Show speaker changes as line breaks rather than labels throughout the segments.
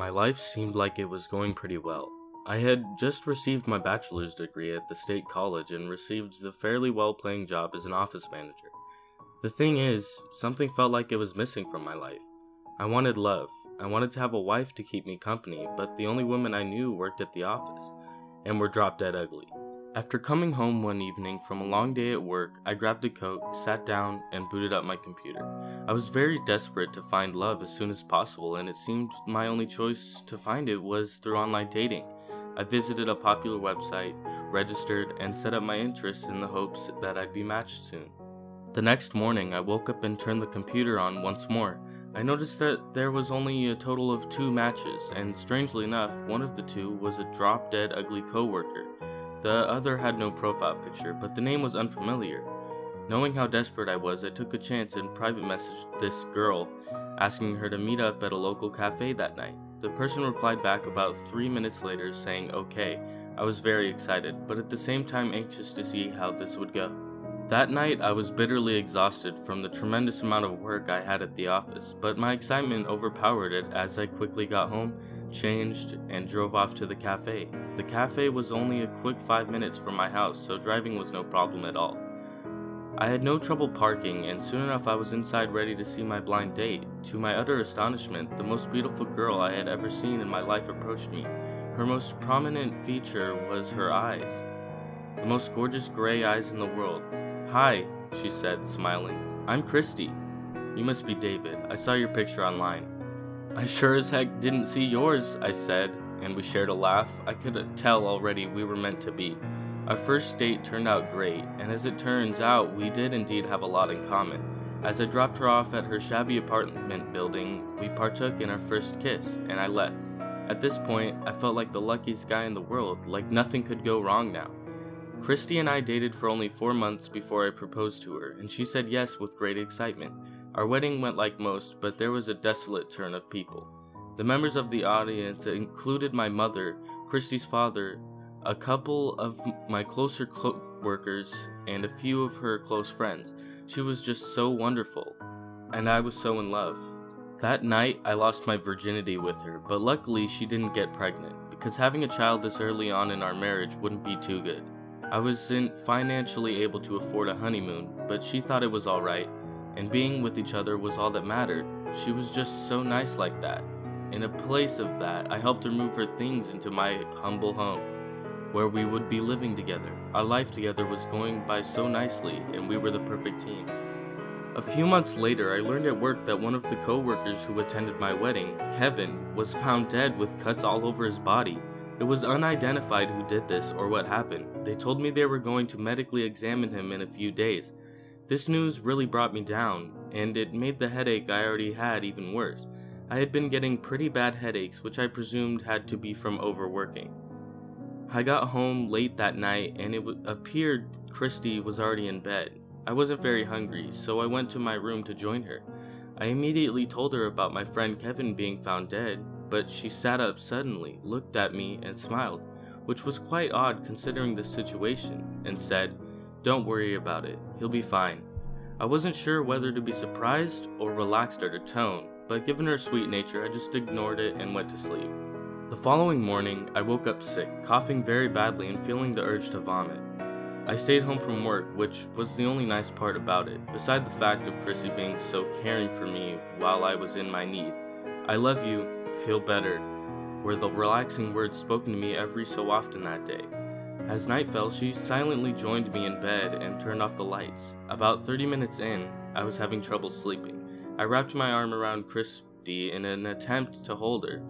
My life seemed like it was going pretty well. I had just received my bachelor's degree at the state college and received the fairly well-paying job as an office manager. The thing is, something felt like it was missing from my life. I wanted love. I wanted to have a wife to keep me company, but the only women I knew worked at the office, and were drop-dead ugly. After coming home one evening from a long day at work, I grabbed a Coke, sat down, and booted up my computer. I was very desperate to find love as soon as possible, and it seemed my only choice to find it was through online dating. I visited a popular website, registered, and set up my interests in the hopes that I'd be matched soon. The next morning, I woke up and turned the computer on once more. I noticed that there was only a total of 2 matches, and strangely enough, one of the 2 was a drop-dead ugly coworker. The other had no profile picture, but the name was unfamiliar. Knowing how desperate I was, I took a chance and private messaged this girl, asking her to meet up at a local cafe that night. The person replied back about 3 minutes later saying okay. I was very excited, but at the same time anxious to see how this would go. That night, I was bitterly exhausted from the tremendous amount of work I had at the office, but my excitement overpowered it as I quickly got home, changed, and drove off to the cafe. The cafe was only a quick 5 minutes from my house, so driving was no problem at all. I had no trouble parking, and soon enough I was inside ready to see my blind date. To my utter astonishment, the most beautiful girl I had ever seen in my life approached me. Her most prominent feature was her eyes. The most gorgeous gray eyes in the world. "Hi," she said, smiling. "I'm Christy." "You must be David. I saw your picture online." "I sure as heck didn't see yours," I said, and we shared a laugh. I could tell already we were meant to be. Our first date turned out great, and as it turns out, we did indeed have a lot in common. As I dropped her off at her shabby apartment building, we partook in our first kiss, and I left. At this point, I felt like the luckiest guy in the world, like nothing could go wrong now. Christy and I dated for only 4 months before I proposed to her, and she said yes with great excitement. Our wedding went like most, but there was a desolate turn of people. The members of the audience included my mother, Christy's father, a couple of my closer workers, and a few of her close friends. She was just so wonderful, and I was so in love. That night, I lost my virginity with her, but luckily she didn't get pregnant, because having a child this early on in our marriage wouldn't be too good. I wasn't financially able to afford a honeymoon, but she thought it was alright, and being with each other was all that mattered. She was just so nice like that. In a place of that, I helped her move her things into my humble home, where we would be living together. Our life together was going by so nicely, and we were the perfect team. A few months later, I learned at work that one of the co-workers who attended my wedding, Kevin, was found dead with cuts all over his body. It was unidentified who did this or what happened. They told me they were going to medically examine him in a few days. This news really brought me down, and it made the headache I already had even worse. I had been getting pretty bad headaches, which I presumed had to be from overworking. I got home late that night, and it appeared Christy was already in bed. I wasn't very hungry, so I went to my room to join her. I immediately told her about my friend Kevin being found dead, but she sat up suddenly, looked at me, and smiled, which was quite odd considering the situation, and said, "Don't worry about it, he'll be fine." I wasn't sure whether to be surprised or relaxed at her tone, but given her sweet nature, I just ignored it and went to sleep. The following morning, I woke up sick, coughing very badly and feeling the urge to vomit. I stayed home from work, which was the only nice part about it, beside the fact of Chrissy being so caring for me while I was in my need. "I love you, feel better," were the relaxing words spoken to me every so often that day. As night fell, she silently joined me in bed and turned off the lights. About 30 minutes in, I was having trouble sleeping. I wrapped my arm around Christy in an attempt to hold her,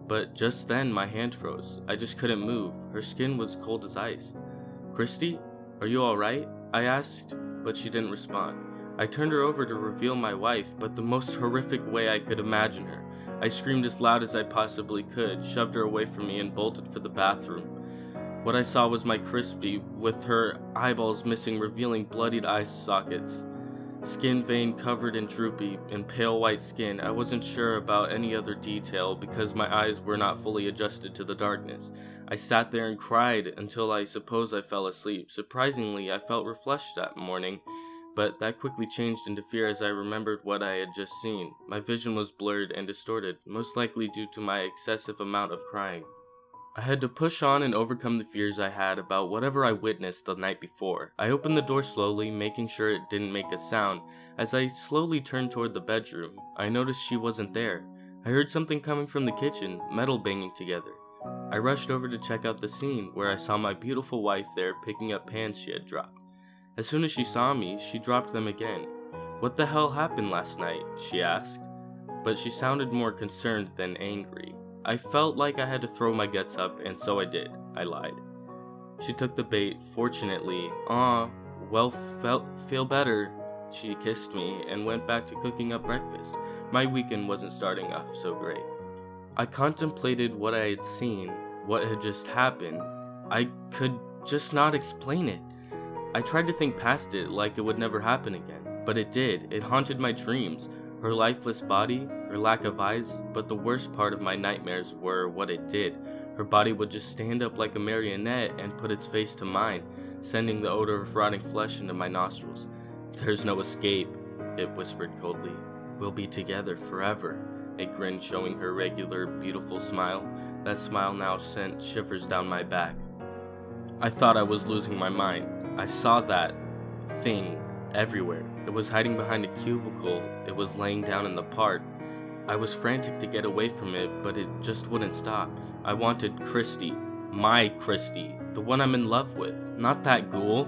but just then my hand froze. I just couldn't move. Her skin was cold as ice. "Christy, are you alright?" I asked, but she didn't respond. I turned her over to reveal my wife, but the most horrific way I could imagine her. I screamed as loud as I possibly could, shoved her away from me, and bolted for the bathroom. What I saw was my Christy, with her eyeballs missing, revealing bloodied eye sockets. Skin vein covered and droopy, and pale white skin. I wasn't sure about any other detail because my eyes were not fully adjusted to the darkness. I sat there and cried until I suppose I fell asleep. Surprisingly, I felt refreshed that morning, but that quickly changed into fear as I remembered what I had just seen. My vision was blurred and distorted, most likely due to my excessive amount of crying. I had to push on and overcome the fears I had about whatever I witnessed the night before. I opened the door slowly, making sure it didn't make a sound. As I slowly turned toward the bedroom, I noticed she wasn't there. I heard something coming from the kitchen, metal banging together. I rushed over to check out the scene, where I saw my beautiful wife there picking up pans she had dropped. As soon as she saw me, she dropped them again. "What the hell happened last night?" she asked, but she sounded more concerned than angry. I felt like I had to throw my guts up, and so I did. I lied. She took the bait, fortunately. Feel better." She kissed me and went back to cooking up breakfast. My weekend wasn't starting off so great. I contemplated what I had seen, what had just happened. I could just not explain it. I tried to think past it like it would never happen again, but it did. It haunted my dreams. Her lifeless body, her lack of eyes, but the worst part of my nightmares were what it did. Her body would just stand up like a marionette and put its face to mine, sending the odor of rotting flesh into my nostrils. "There's no escape," it whispered coldly. "We'll be together forever." A grin showing her regular, beautiful smile. That smile now sent shivers down my back. I thought I was losing my mind. I saw that thing everywhere. It was hiding behind a cubicle. It was laying down in the park. I was frantic to get away from it, but it just wouldn't stop. I wanted Christy. My Christy. The one I'm in love with. Not that ghoul.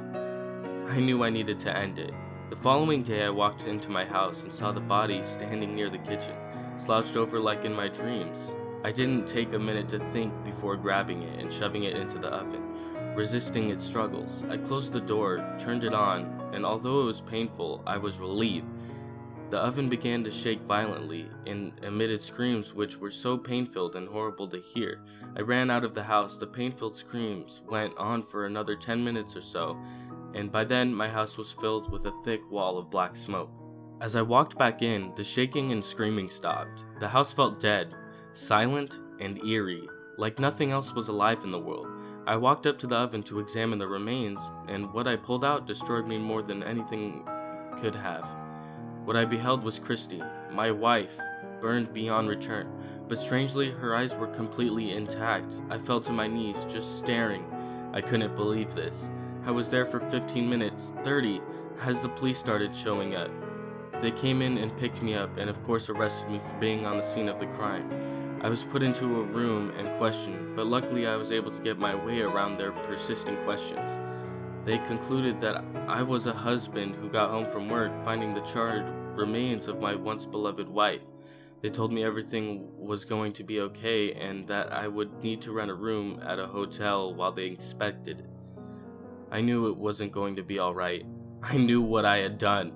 I knew I needed to end it. The following day I walked into my house and saw the body standing near the kitchen, slouched over like in my dreams. I didn't take a minute to think before grabbing it and shoving it into the oven, resisting its struggles. I closed the door, turned it on, and although it was painful, I was relieved. The oven began to shake violently and emitted screams which were so pain-filled and horrible to hear. I ran out of the house. The pain-filled screams went on for another 10 minutes or so, and by then my house was filled with a thick wall of black smoke. As I walked back in, the shaking and screaming stopped. The house felt dead, silent and eerie, like nothing else was alive in the world. I walked up to the oven to examine the remains, and what I pulled out destroyed me more than anything could have. What I beheld was Christy, my wife, burned beyond return, but strangely her eyes were completely intact. I fell to my knees, just staring. I couldn't believe this. I was there for 15 minutes, 30, as the police started showing up. They came in and picked me up, and of course arrested me for being on the scene of the crime. I was put into a room and questioned, but luckily I was able to get my way around their persisting questions. They concluded that I was a husband who got home from work finding the charred remains of my once beloved wife. They told me everything was going to be okay and that I would need to rent a room at a hotel while they inspected. I knew it wasn't going to be alright. I knew what I had done.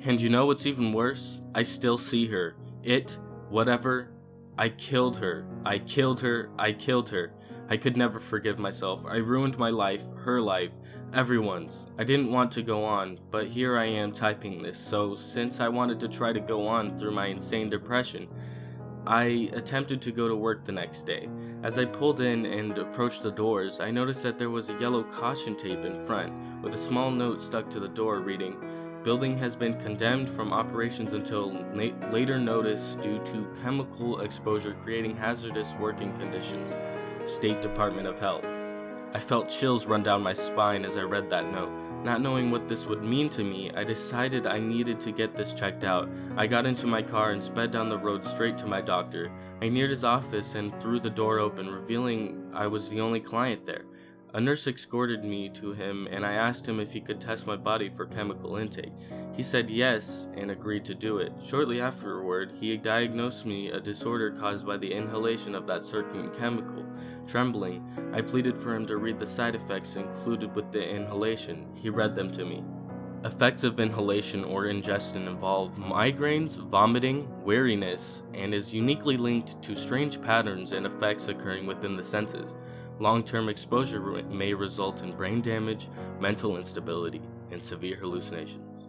And you know what's even worse? I still see her. I killed her. I killed her. I killed her. I could never forgive myself. I ruined my life, her life, everyone's. I didn't want to go on, but here I am typing this, so since I wanted to try to go on through my insane depression, I attempted to go to work the next day. As I pulled in and approached the doors, I noticed that there was a yellow caution tape in front, with a small note stuck to the door reading, "Building has been condemned from operations until later notice due to chemical exposure creating hazardous working conditions. State Department of Health." I felt chills run down my spine as I read that note. Not knowing what this would mean to me, I decided I needed to get this checked out. I got into my car and sped down the road straight to my doctor. I neared his office and threw the door open, revealing I was the only client there. A nurse escorted me to him, and I asked him if he could test my body for chemical intake. He said yes and agreed to do it. Shortly afterward, he diagnosed me a disorder caused by the inhalation of that certain chemical. Trembling, I pleaded for him to read the side effects included with the inhalation. He read them to me. Effects of inhalation or ingestion involve migraines, vomiting, weariness, and is uniquely linked to strange patterns and effects occurring within the senses. Long-term exposure may result in brain damage, mental instability, and severe hallucinations.